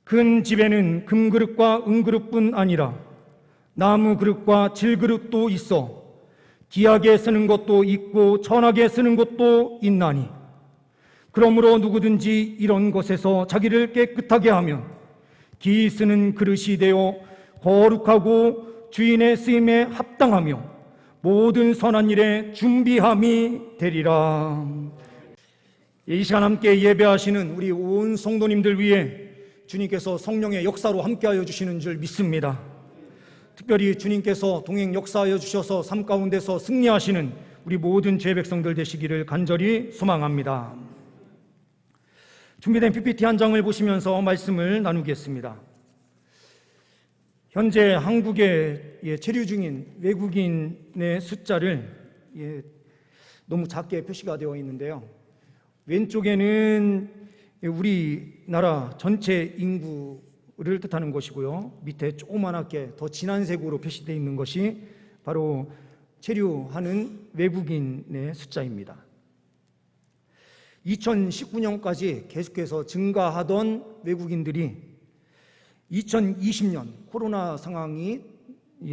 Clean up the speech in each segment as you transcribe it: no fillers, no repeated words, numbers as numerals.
큰 집에는 금그릇과 은그릇뿐 아니라 나무 그릇과 질그릇도 있어 귀하게 쓰는 것도 있고 천하게 쓰는 것도 있나니 그러므로 누구든지 이런 것에서 자기를 깨끗하게 하면 기 쓰는 그릇이 되어 거룩하고 주인의 쓰임에 합당하며 모든 선한 일에 준비함이 되리라. 이 시간 함께 예배하시는 우리 온 성도님들 위해 주님께서 성령의 역사로 함께하여 주시는 줄 믿습니다. 특별히 주님께서 동행 역사하여 주셔서 삶 가운데서 승리하시는 우리 모든 죄 백성들 되시기를 간절히 소망합니다. 준비된 PPT 한 장을 보시면서 말씀을 나누겠습니다. 현재 한국에 체류 중인 외국인의 숫자를 너무 작게 표시가 되어 있는데요. 왼쪽에는 우리나라 전체 인구를 뜻하는 것이고요. 밑에 조그맣게 더 진한 색으로 표시되어 있는 것이 바로 체류하는 외국인의 숫자입니다. 2019년까지 계속해서 증가하던 외국인들이 2020년 코로나 상황이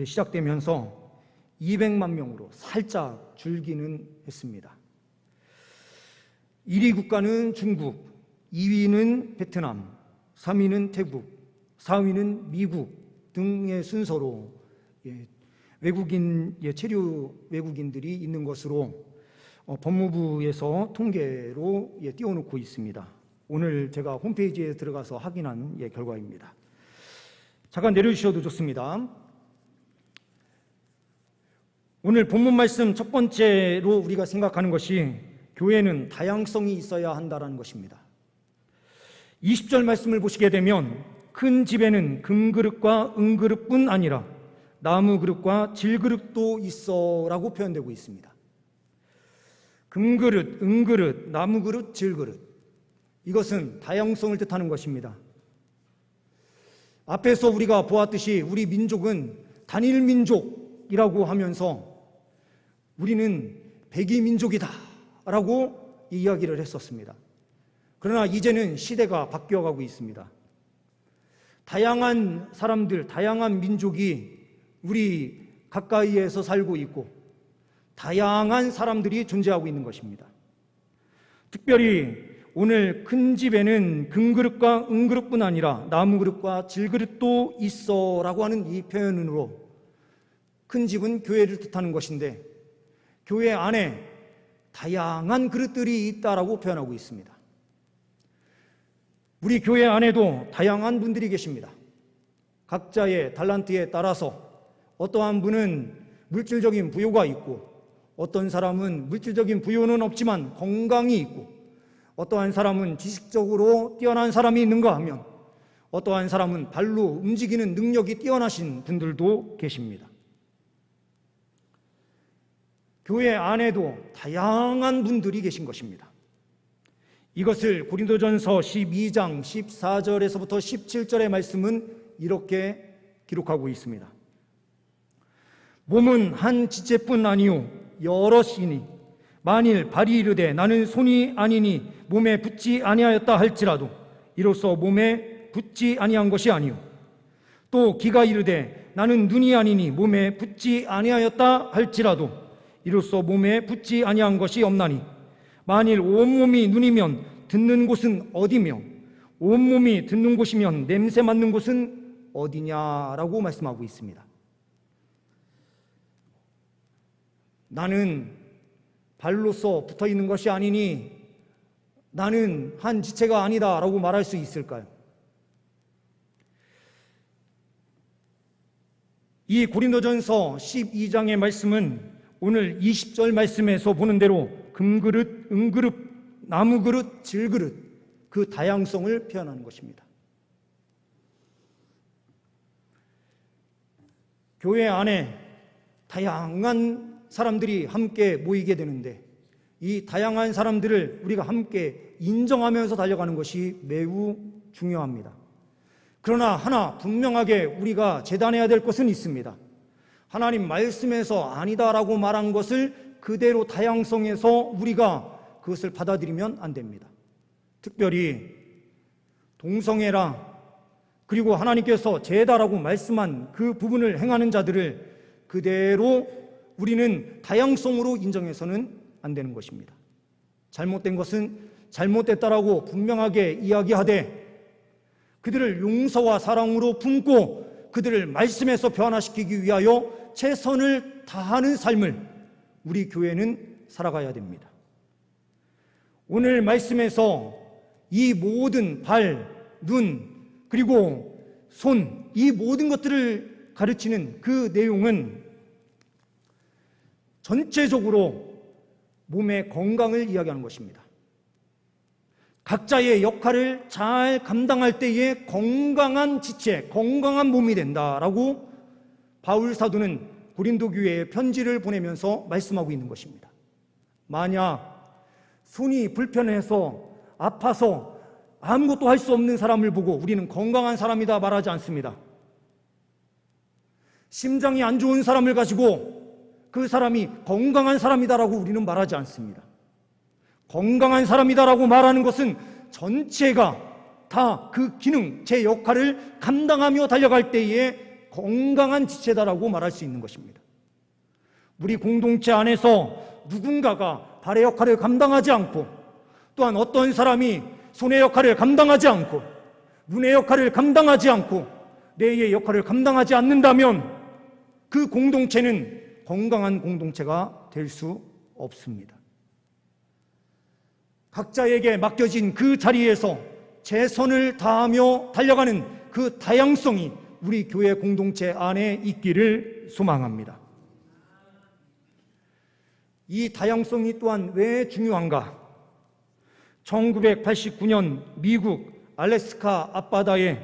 시작되면서 200만 명으로 살짝 줄기는 했습니다. 1위 국가는 중국, 2위는 베트남, 3위는 태국, 4위는 미국 등의 순서로 체류 외국인들이 있는 것으로 법무부에서 통계로 띄워놓고 있습니다. 오늘 제가 홈페이지에 들어가서 확인한 결과입니다. 잠깐 내려주셔도 좋습니다. 오늘 본문 말씀 첫 번째로 우리가 생각하는 것이 교회는 다양성이 있어야 한다는 것입니다. 20절 말씀을 보시게 되면 큰 집에는 금그릇과 은그릇뿐 아니라 나무 그릇과 질그릇도 있어 라고 표현되고 있습니다. 금그릇, 은그릇, 나무 그릇, 질그릇, 이것은 다양성을 뜻하는 것입니다. 앞에서 우리가 보았듯이 우리 민족은 단일 민족이라고 하면서 우리는 백이 민족이다 라고 이야기를 했었습니다. 그러나 이제는 시대가 바뀌어가고 있습니다. 다양한 사람들, 다양한 민족이 우리 가까이에서 살고 있고 다양한 사람들이 존재하고 있는 것입니다. 특별히 오늘 큰 집에는 금그릇과 은그릇뿐 아니라 나무 그릇과 질그릇도 있어 라고 하는 이 표현으로 큰 집은 교회를 뜻하는 것인데 교회 안에 다양한 그릇들이 있다라고 표현하고 있습니다. 우리 교회 안에도 다양한 분들이 계십니다. 각자의 달란트에 따라서 어떠한 분은 물질적인 부요가 있고 어떤 사람은 물질적인 부요는 없지만 건강이 있고 어떠한 사람은 지식적으로 뛰어난 사람이 있는가 하면 어떠한 사람은 발로 움직이는 능력이 뛰어나신 분들도 계십니다. 교회 안에도 다양한 분들이 계신 것입니다. 이것을 고린도전서 12장 14절에서부터 17절의 말씀은 이렇게 기록하고 있습니다. 몸은 한 지체뿐 아니요 여럿이니 만일 발이 이르되 나는 손이 아니니 몸에 붙지 아니하였다 할지라도 이로써 몸에 붙지 아니한 것이 아니요 또 귀가 이르되 나는 눈이 아니니 몸에 붙지 아니하였다 할지라도 이로써 몸에 붙지 아니한 것이 없나니 만일 온몸이 눈이면 듣는 곳은 어디며 온몸이 듣는 곳이면 냄새 맡는 곳은 어디냐라고 말씀하고 있습니다. 나는 발로서 붙어 있는 것이 아니니 나는 한 지체가 아니다 라고 말할 수 있을까요? 이 고린도전서 12장의 말씀은 오늘 20절 말씀에서 보는 대로 금그릇, 은그릇, 나무그릇, 질그릇 그 다양성을 표현하는 것입니다. 교회 안에 다양한 사람들이 함께 모이게 되는데 이 다양한 사람들을 우리가 함께 인정하면서 달려가는 것이 매우 중요합니다. 그러나 하나 분명하게 우리가 재단해야 될 것은 있습니다. 하나님 말씀에서 아니다라고 말한 것을 그대로 다양성에서 우리가 그것을 받아들이면 안 됩니다. 특별히 동성애라 그리고 하나님께서 제다라고 말씀한 그 부분을 행하는 자들을 그대로 우리는 다양성으로 인정해서는 안 되는 것입니다. 잘못된 것은 잘못됐다라고 분명하게 이야기하되 그들을 용서와 사랑으로 품고 그들을 말씀에서 변화시키기 위하여 최선을 다하는 삶을 우리 교회는 살아가야 됩니다. 오늘 말씀에서 이 모든 발, 눈, 그리고 손, 이 모든 것들을 가르치는 그 내용은 전체적으로 몸의 건강을 이야기하는 것입니다. 각자의 역할을 잘 감당할 때에 건강한 지체, 건강한 몸이 된다라고 바울 사도는 고린도 교회에 편지를 보내면서 말씀하고 있는 것입니다. 만약 손이 불편해서 아파서 아무것도 할 수 없는 사람을 보고 우리는 건강한 사람이다 말하지 않습니다. 심장이 안 좋은 사람을 가지고 그 사람이 건강한 사람이다라고 우리는 말하지 않습니다. 건강한 사람이다라고 말하는 것은 전체가 다 그 기능, 제 역할을 감당하며 달려갈 때에 건강한 지체다라고 말할 수 있는 것입니다. 우리 공동체 안에서 누군가가 발의 역할을 감당하지 않고 또한 어떤 사람이 손의 역할을 감당하지 않고 눈의 역할을 감당하지 않고 뇌의 역할을 감당하지 않는다면 그 공동체는 건강한 공동체가 될 수 없습니다. 각자에게 맡겨진 그 자리에서 최선을 다하며 달려가는 그 다양성이 우리 교회 공동체 안에 있기를 소망합니다. 이 다양성이 또한 왜 중요한가? 1989년 미국 알래스카 앞바다에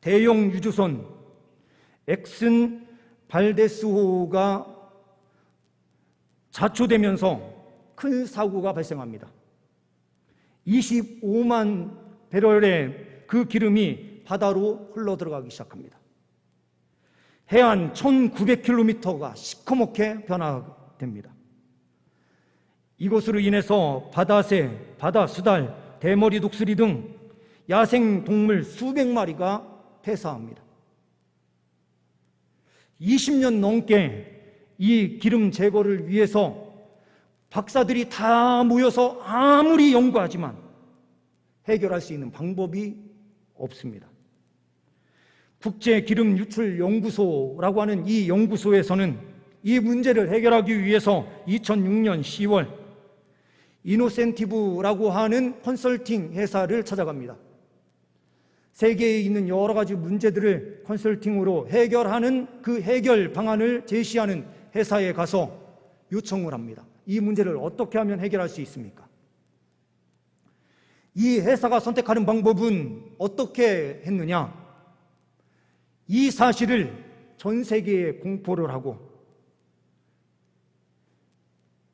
대형 유조선 엑슨 발데스호가 자초되면서 큰 사고가 발생합니다. 25만 배럴의 그 기름이 바다로 흘러들어가기 시작합니다. 해안 1900km가 시커멓게 변화됩니다. 이것으로 인해서 바다새, 바다수달, 대머리 독수리 등 야생 동물 수백 마리가 폐사합니다. 20년 넘게 이 기름 제거를 위해서 박사들이 다 모여서 아무리 연구하지만 해결할 수 있는 방법이 없습니다. 국제기름유출연구소라고 하는 이 연구소에서는 이 문제를 해결하기 위해서 2006년 10월 이노센티브라고 하는 컨설팅 회사를 찾아갑니다. 세계에 있는 여러 가지 문제들을 컨설팅으로 해결하는 그 해결 방안을 제시하는 회사에 가서 요청을 합니다. 이 문제를 어떻게 하면 해결할 수 있습니까? 이 회사가 선택하는 방법은 어떻게 했느냐? 이 사실을 전 세계에 공포를 하고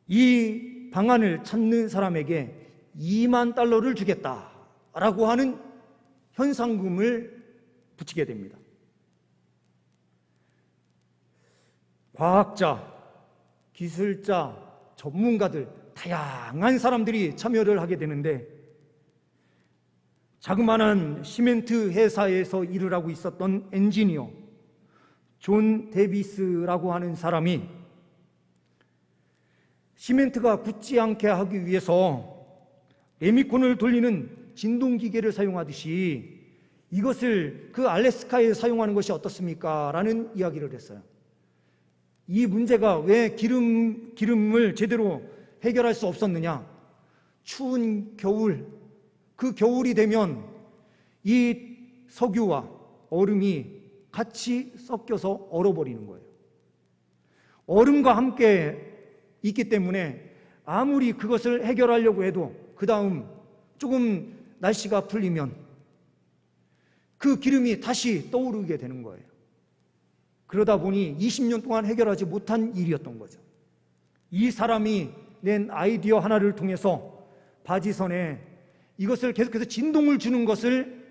이 방안을 찾는 사람에게 2만 달러를 주겠다라고 하는 현상금을 붙이게 됩니다. 과학자, 기술자, 전문가들, 다양한 사람들이 참여를 하게 되는데 자그마한 시멘트 회사에서 일을 하고 있었던 엔지니어 존 데비스라고 하는 사람이 시멘트가 굳지 않게 하기 위해서 레미콘을 돌리는 진동기계를 사용하듯이 이것을 그 알래스카에 사용하는 것이 어떻습니까? 라는 이야기를 했어요. 이 문제가 왜 기름을 제대로 해결할 수 없었느냐? 추운 겨울, 그 겨울이 되면 이 석유와 얼음이 같이 섞여서 얼어버리는 거예요. 얼음과 함께 있기 때문에 아무리 그것을 해결하려고 해도 그 다음 조금 날씨가 풀리면 그 기름이 다시 떠오르게 되는 거예요. 그러다 보니 20년 동안 해결하지 못한 일이었던 거죠. 이 사람이 낸 아이디어 하나를 통해서 바지선에 이것을 계속해서 진동을 주는 것을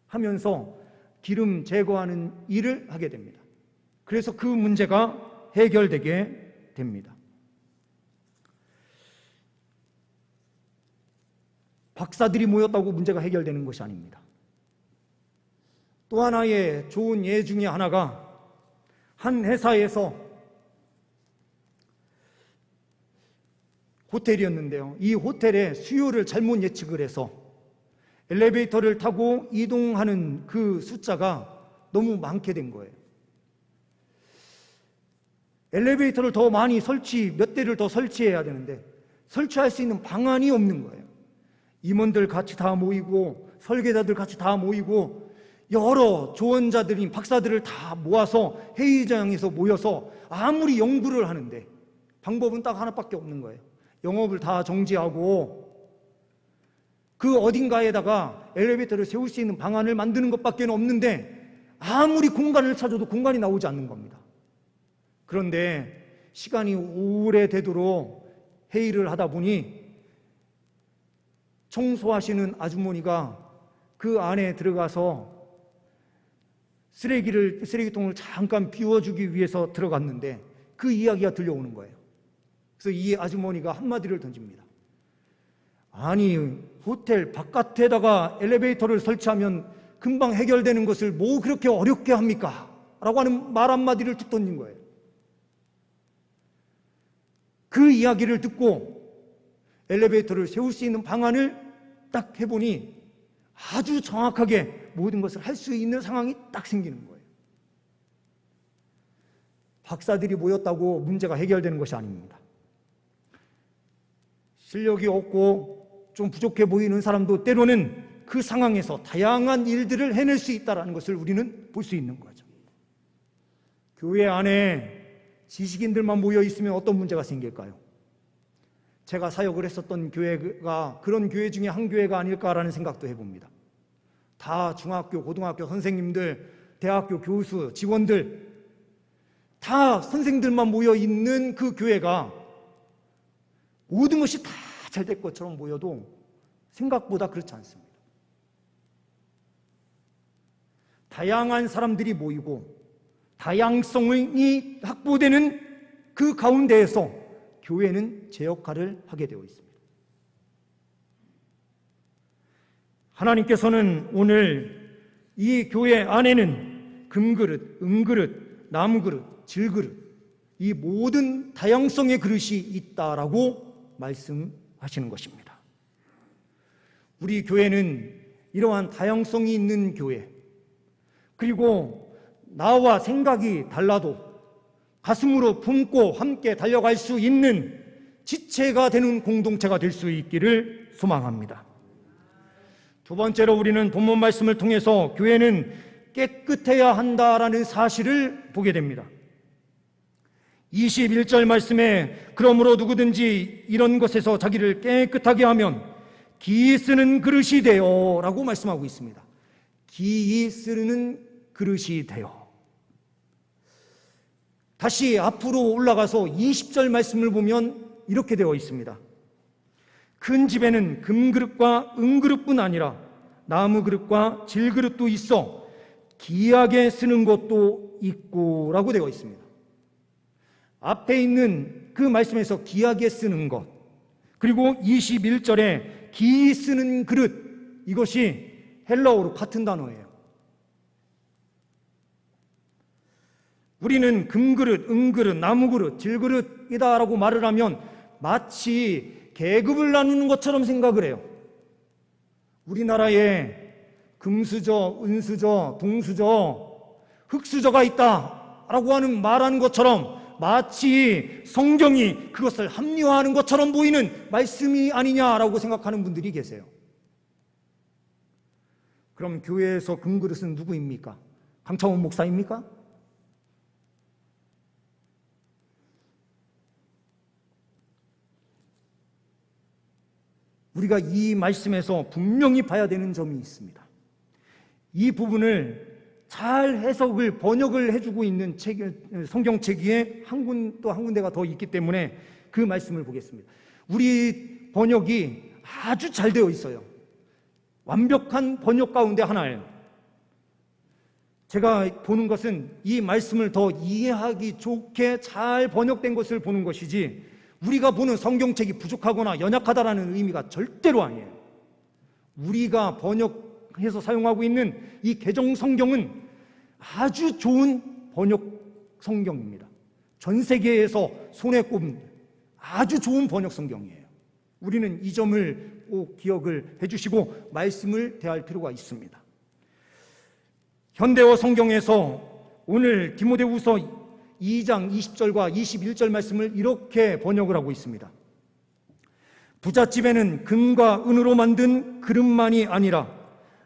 하면서 기름 제거하는 일을 하게 됩니다. 그래서 그 문제가 해결되게 됩니다. 박사들이 모였다고 문제가 해결되는 것이 아닙니다. 또 하나의 좋은 예 중에 하나가 한 회사에서 호텔이었는데요. 이 호텔의 수요를 잘못 예측을 해서 엘리베이터를 타고 이동하는 그 숫자가 너무 많게 된 거예요. 엘리베이터를 더 많이 몇 대를 더 설치해야 되는데 설치할 수 있는 방안이 없는 거예요. 임원들 같이 다 모이고 설계자들 같이 다 모이고 여러 조언자들인 박사들을 다 모아서 회의장에서 모여서 아무리 연구를 하는데 방법은 딱 하나밖에 없는 거예요. 영업을 다 정지하고 그 어딘가에다가 엘리베이터를 세울 수 있는 방안을 만드는 것밖에 없는데 아무리 공간을 찾아도 공간이 나오지 않는 겁니다. 그런데 시간이 오래되도록 회의를 하다 보니 청소하시는 아주머니가 그 안에 들어가서 쓰레기통을 잠깐 비워주기 위해서 들어갔는데 그 이야기가 들려오는 거예요. 그래서 이 아주머니가 한마디를 던집니다. 아니, 호텔 바깥에다가 엘리베이터를 설치하면 금방 해결되는 것을 뭐 그렇게 어렵게 합니까? 라고 하는 말 한마디를 툭 던진 거예요. 그 이야기를 듣고 엘리베이터를 세울 수 있는 방안을 딱 해보니 아주 정확하게 모든 것을 할 수 있는 상황이 딱 생기는 거예요. 박사들이 모였다고 문제가 해결되는 것이 아닙니다. 실력이 없고 좀 부족해 보이는 사람도 때로는 그 상황에서 다양한 일들을 해낼 수 있다는 것을 우리는 볼 수 있는 거죠. 교회 안에 지식인들만 모여 있으면 어떤 문제가 생길까요? 제가 사역을 했었던 교회가 그런 교회 중에 한 교회가 아닐까라는 생각도 해봅니다. 다 중학교, 고등학교 선생님들, 대학교 교수, 직원들 다 선생들만 모여 있는 그 교회가 모든 것이 다 잘 될 것처럼 보여도 생각보다 그렇지 않습니다. 다양한 사람들이 모이고 다양성이 확보되는 그 가운데에서 교회는 제 역할을 하게 되어 있습니다. 하나님께서는 오늘 이 교회 안에는 금그릇, 은그릇, 나무그릇, 질그릇 이 모든 다양성의 그릇이 있다라고 말씀하시는 것입니다. 우리 교회는 이러한 다양성이 있는 교회, 그리고 나와 생각이 달라도 가슴으로 품고 함께 달려갈 수 있는 지체가 되는 공동체가 될 수 있기를 소망합니다. 두 번째로 우리는 본문 말씀을 통해서 교회는 깨끗해야 한다라는 사실을 보게 됩니다. 21절 말씀에 그러므로 누구든지 이런 것에서 자기를 깨끗하게 하면 기이 쓰는 그릇이 되어 라고 말씀하고 있습니다. 기이 쓰는 그릇이 되어. 다시 앞으로 올라가서 20절 말씀을 보면 이렇게 되어 있습니다. 큰 집에는 금그릇과 은그릇뿐 아니라 나무그릇과 질그릇도 있어 귀하게 쓰는 것도 있고 라고 되어 있습니다. 앞에 있는 그 말씀에서 귀하게 쓰는 것, 그리고 21절에 기이 쓰는 그릇, 이것이 헬라어로 같은 단어예요. 우리는 금그릇, 은그릇, 나무그릇, 질그릇이다라고 말을 하면 마치 계급을 나누는 것처럼 생각을 해요. 우리나라에 금수저, 은수저, 동수저, 흙수저가 있다라고 하는 말하는 것처럼 마치 성경이 그것을 합리화하는 것처럼 보이는 말씀이 아니냐라고 생각하는 분들이 계세요. 그럼 교회에서 금그릇은 누구입니까? 강창원 목사입니까? 우리가 이 말씀에서 분명히 봐야 되는 점이 있습니다. 이 부분을 잘 해석을, 번역을 해주고 있는 성경책 위에 한 군데가 더 있기 때문에 그 말씀을 보겠습니다. 우리 번역이 아주 잘 되어 있어요. 완벽한 번역 가운데 하나예요. 제가 보는 것은 이 말씀을 더 이해하기 좋게 잘 번역된 것을 보는 것이지 우리가 보는 성경책이 부족하거나 연약하다라는 의미가 절대로 아니에요. 우리가 해서 사용하고 있는 이 개정 성경은 아주 좋은 번역 성경입니다. 전 세계에서 손에 꼽는 아주 좋은 번역 성경이에요. 우리는 이 점을 꼭 기억을 해주시고 말씀을 대할 필요가 있습니다. 현대어 성경에서 오늘 디모데후서 2장 20절과 21절 말씀을 이렇게 번역을 하고 있습니다. 부잣집에는 금과 은으로 만든 그릇만이 아니라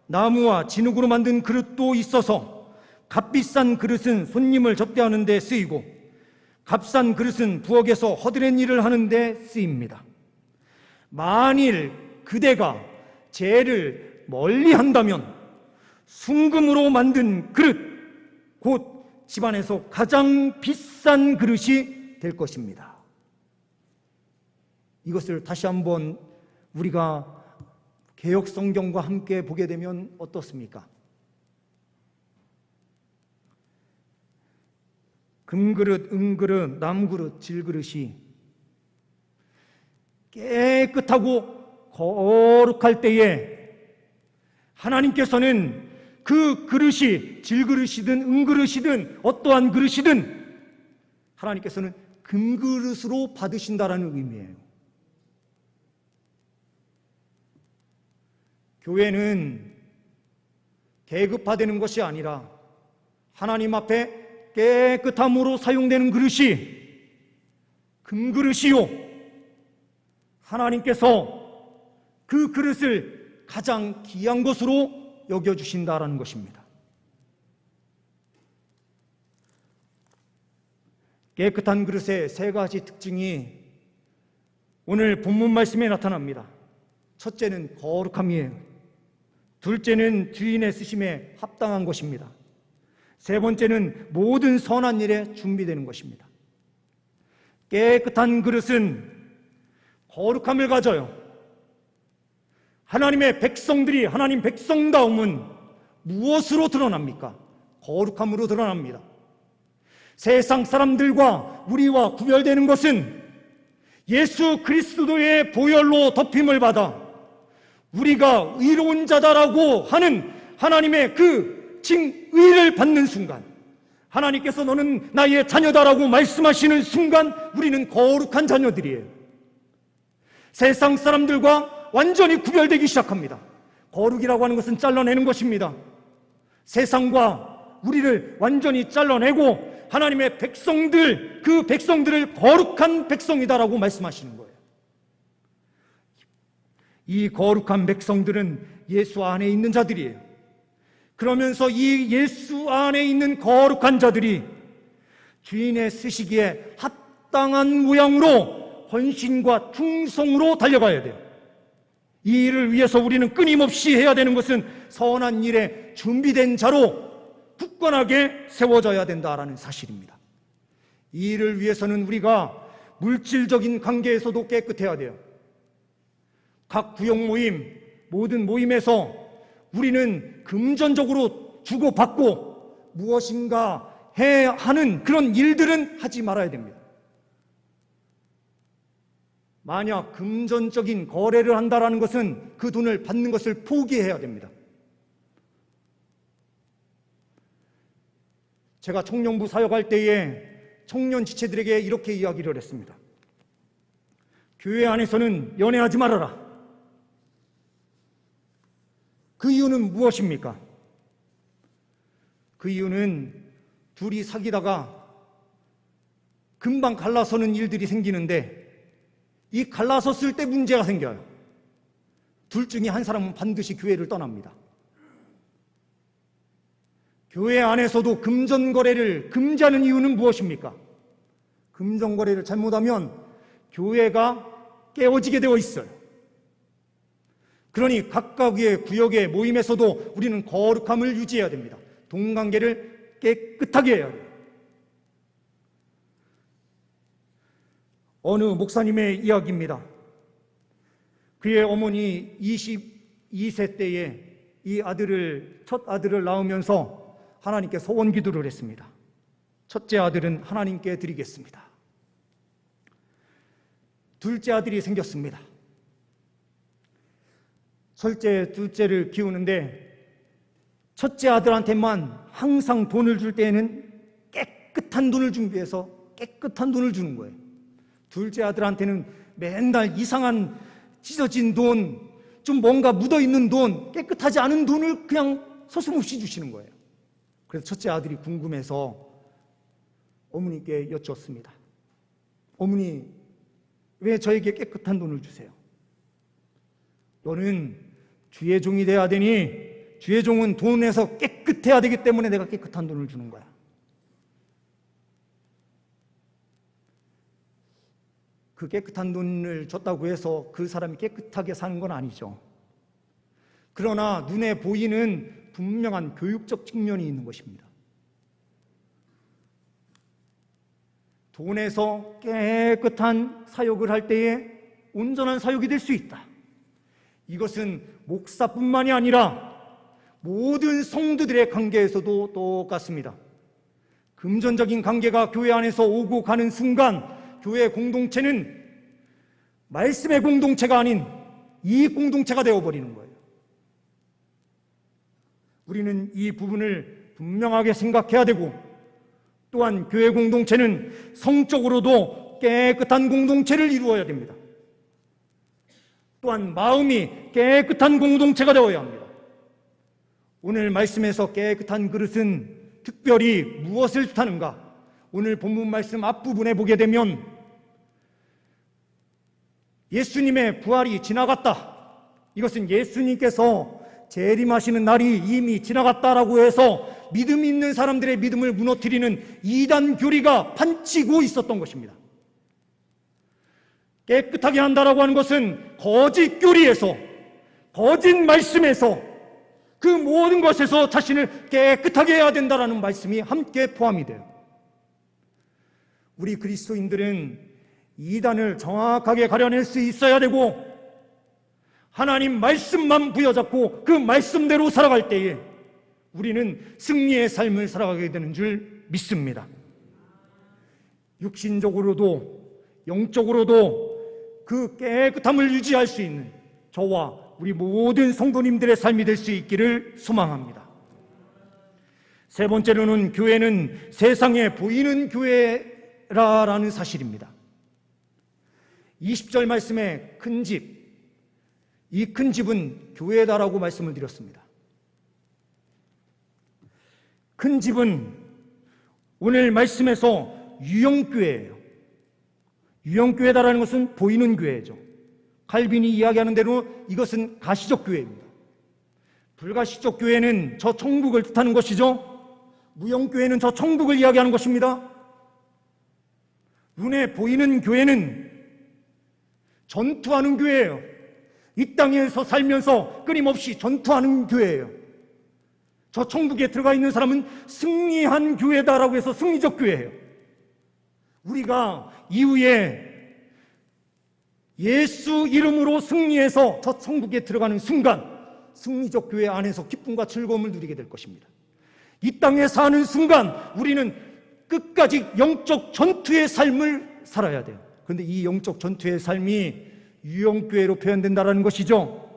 나무와 진흙으로 만든 그릇도 있어서 값비싼 그릇은 손님을 접대하는 데 쓰이고 값싼 그릇은 부엌에서 허드렛 일을 하는 데 쓰입니다. 만일 그대가 재를 멀리 한다면 순금으로 만든 그릇, 곧 집안에서 가장 비싼 그릇이 될 것입니다. 이것을 다시 한번 우리가 개역 성경과 함께 보게 되면 어떻습니까? 금그릇, 은그릇, 나무그릇, 질그릇이 깨끗하고 거룩할 때에 하나님께서는 그 그릇이 질그릇이든 은그릇이든 어떠한 그릇이든 하나님께서는 금그릇으로 받으신다라는 의미예요. 교회는 계급화되는 것이 아니라 하나님 앞에 깨끗함으로 사용되는 그릇이 금그릇이요, 하나님께서 그 그릇을 가장 귀한 것으로 여겨주신다라는 것입니다. 깨끗한 그릇의 세 가지 특징이 오늘 본문 말씀에 나타납니다. 첫째는 거룩함이에요. 둘째는 주인의 쓰심에 합당한 것입니다. 세 번째는 모든 선한 일에 준비되는 것입니다. 깨끗한 그릇은 거룩함을 가져요. 하나님의 백성들이, 하나님 백성다움은 무엇으로 드러납니까? 거룩함으로 드러납니다. 세상 사람들과 우리와 구별되는 것은 예수 그리스도의 보혈로 덮임을 받아 우리가 의로운 자다라고 하는 하나님의 그 칭의를 받는 순간, 하나님께서 너는 나의 자녀다라고 말씀하시는 순간 우리는 거룩한 자녀들이에요. 세상 사람들과 완전히 구별되기 시작합니다. 거룩이라고 하는 것은 잘라내는 것입니다. 세상과 우리를 완전히 잘라내고 하나님의 백성들, 그 백성들을 거룩한 백성이다라고 말씀하시는 거예요. 이 거룩한 백성들은 예수 안에 있는 자들이에요. 그러면서 이 예수 안에 있는 거룩한 자들이 주인의 쓰시기에 합당한 모양으로 헌신과 충성으로 달려가야 돼요. 이 일을 위해서 우리는 끊임없이 해야 되는 것은 선한 일에 준비된 자로 굳건하게 세워져야 된다라는 사실입니다. 이 일을 위해서는 우리가 물질적인 관계에서도 깨끗해야 돼요. 각 구역 모임, 모든 모임에서 우리는 금전적으로 주고받고 무엇인가 해야 하는 그런 일들은 하지 말아야 됩니다. 만약 금전적인 거래를 한다는 것은 그 돈을 받는 것을 포기해야 됩니다. 제가 청년부 사역할 때에 청년 지체들에게 이렇게 이야기를 했습니다. 교회 안에서는 연애하지 말아라. 그 이유는 무엇입니까? 그 이유는 둘이 사귀다가 금방 갈라서는 일들이 생기는데 이 갈라섰을 때 문제가 생겨요. 둘 중에 한 사람은 반드시 교회를 떠납니다. 교회 안에서도 금전거래를 금지하는 이유는 무엇입니까? 금전거래를 잘못하면 교회가 깨어지게 되어 있어요. 그러니 각각의 구역의 모임에서도 우리는 거룩함을 유지해야 됩니다. 동관계를 깨끗하게 해야 돼요. 어느 목사님의 이야기입니다. 그의 어머니 22세 때에 이 첫 아들을 낳으면서 하나님께 소원 기도를 했습니다. 첫째 아들은 하나님께 드리겠습니다. 둘째 아들이 생겼습니다. 첫째, 둘째를 키우는데 첫째 아들한테만 항상 돈을 줄 때에는 깨끗한 돈을 준비해서 깨끗한 돈을 주는 거예요. 둘째 아들한테는 맨날 이상한 찢어진 돈, 좀 뭔가 묻어있는 돈, 깨끗하지 않은 돈을 그냥 서슴없이 주시는 거예요. 그래서 첫째 아들이 궁금해서 어머니께 여쭙습니다. 어머니, 왜 저에게 깨끗한 돈을 주세요? 너는 주의 종이 돼야 되니 주의 종은 돈에서 깨끗해야 되기 때문에 내가 깨끗한 돈을 주는 거야. 그 깨끗한 돈을 줬다고 해서 그 사람이 깨끗하게 사는 건 아니죠. 그러나 눈에 보이는 분명한 교육적 측면이 있는 것입니다. 돈에서 깨끗한 사역을 할 때에 온전한 사역이 될 수 있다. 이것은 목사뿐만이 아니라 모든 성도들의 관계에서도 똑같습니다. 금전적인 관계가 교회 안에서 오고 가는 순간 교회 공동체는 말씀의 공동체가 아닌 이익 공동체가 되어버리는 거예요. 우리는 이 부분을 분명하게 생각해야 되고, 또한 교회 공동체는 성적으로도 깨끗한 공동체를 이루어야 됩니다. 또한 마음이 깨끗한 공동체가 되어야 합니다. 오늘 말씀에서 깨끗한 그릇은 특별히 무엇을 뜻하는가? 오늘 본문 말씀 앞부분에 보게 되면 예수님의 부활이 지나갔다. 이것은 예수님께서 재림하시는 날이 이미 지나갔다라고 해서 믿음 있는 사람들의 믿음을 무너뜨리는 이단 교리가 판치고 있었던 것입니다. 깨끗하게 한다라고 하는 것은 거짓 교리에서, 거짓 말씀에서, 그 모든 것에서 자신을 깨끗하게 해야 된다라는 말씀이 함께 포함이 돼요. 우리 그리스도인들은 이단을 정확하게 가려낼 수 있어야 되고, 하나님 말씀만 부여잡고 그 말씀대로 살아갈 때에 우리는 승리의 삶을 살아가게 되는 줄 믿습니다. 육신적으로도 영적으로도 그 깨끗함을 유지할 수 있는 저와 우리 모든 성도님들의 삶이 될 수 있기를 소망합니다. 세 번째로는 교회는 세상에 보이는 교회라는 사실입니다. 20절 말씀에 큰 집, 이 큰 집은 교회다라고 말씀을 드렸습니다. 큰 집은 오늘 말씀에서 유형교회예요. 유형교회다라는 것은 보이는 교회죠. 칼빈이 이야기하는 대로 이것은 가시적 교회입니다. 불가시적 교회는 저 천국을 뜻하는 것이죠. 무형교회는 저 천국을 이야기하는 것입니다. 눈에 보이는 교회는 전투하는 교회예요. 이 땅에서 살면서 끊임없이 전투하는 교회예요. 저 천국에 들어가 있는 사람은 승리한 교회다라고 해서 승리적 교회예요. 우리가 이후에 예수 이름으로 승리해서 저 천국에 들어가는 순간 승리적 교회 안에서 기쁨과 즐거움을 누리게 될 것입니다. 이 땅에 사는 순간 우리는 끝까지 영적 전투의 삶을 살아야 돼요. 그런데 이 영적 전투의 삶이 유형교회로 표현된다는 것이죠.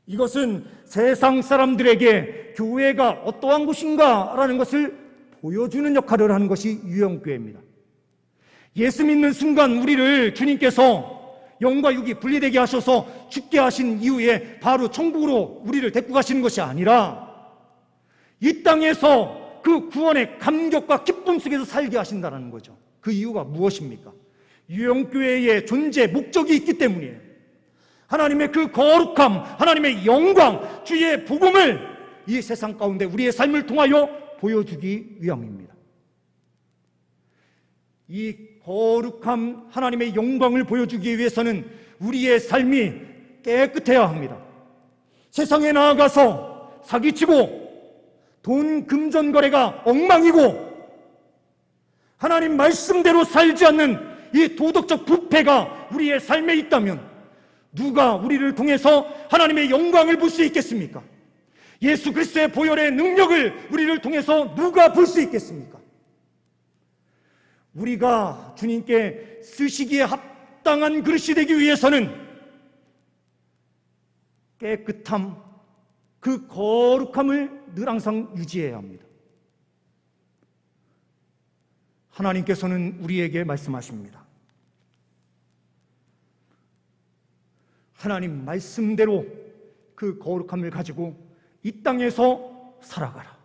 이것은 세상 사람들에게 교회가 어떠한 곳인가 라는 것을 보여주는 역할을 하는 것이 유형교회입니다. 예수 믿는 순간 우리를 주님께서 영과 육이 분리되게 하셔서 죽게 하신 이후에 바로 천국으로 우리를 데리고 가시는 것이 아니라 이 땅에서 그 구원의 감격과 기쁨 속에서 살게 하신다는 거죠. 그 이유가 무엇입니까? 유형교회의 존재 목적이 있기 때문이에요. 하나님의 그 거룩함, 하나님의 영광, 주의 복음을 이 세상 가운데 우리의 삶을 통하여 보여주기 위함입니다. 이 거룩함, 하나님의 영광을 보여주기 위해서는 우리의 삶이 깨끗해야 합니다. 세상에 나아가서 사기치고 돈, 금전 거래가 엉망이고 하나님 말씀대로 살지 않는 이 도덕적 부패가 우리의 삶에 있다면 누가 우리를 통해서 하나님의 영광을 볼 수 있겠습니까? 예수 그리스도의 보혈의 능력을 우리를 통해서 누가 볼 수 있겠습니까? 우리가 주님께 쓰시기에 합당한 그릇이 되기 위해서는 깨끗함, 그 거룩함을 늘 항상 유지해야 합니다. 하나님께서는 우리에게 말씀하십니다. 하나님 말씀대로 그 거룩함을 가지고 이 땅에서 살아가라.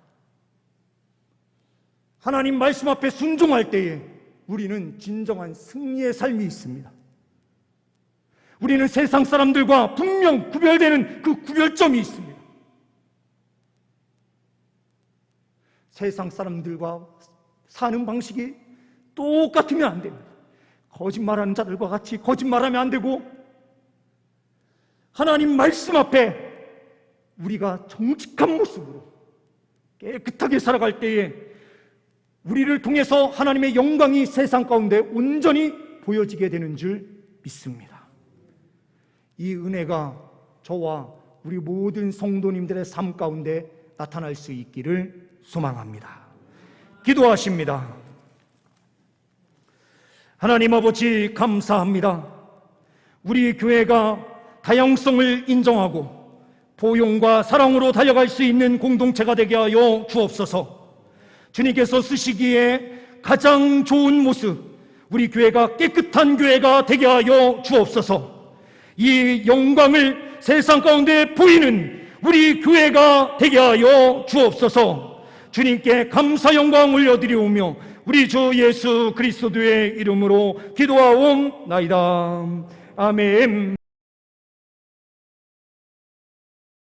하나님 말씀 앞에 순종할 때에 우리는 진정한 승리의 삶이 있습니다. 우리는 세상 사람들과 분명 구별되는 그 구별점이 있습니다. 세상 사람들과 사는 방식이 똑같으면 안 됩니다. 거짓말하는 자들과 같이 거짓말하면 안 되고, 하나님 말씀 앞에 우리가 정직한 모습으로 깨끗하게 살아갈 때에 우리를 통해서 하나님의 영광이 세상 가운데 온전히 보여지게 되는 줄 믿습니다. 이 은혜가 저와 우리 모든 성도님들의 삶 가운데 나타날 수 있기를 소망합니다. 기도하십니다. 하나님 아버지, 감사합니다. 우리 교회가 다양성을 인정하고 포용과 사랑으로 달려갈 수 있는 공동체가 되게 하여 주옵소서. 주님께서 쓰시기에 가장 좋은 모습, 우리 교회가 깨끗한 교회가 되게 하여 주옵소서. 이 영광을 세상 가운데 보이는 우리 교회가 되게 하여 주옵소서. 주님께 감사 영광 올려드리오며 우리 주 예수 그리스도의 이름으로 기도하옵나이다. 아멘.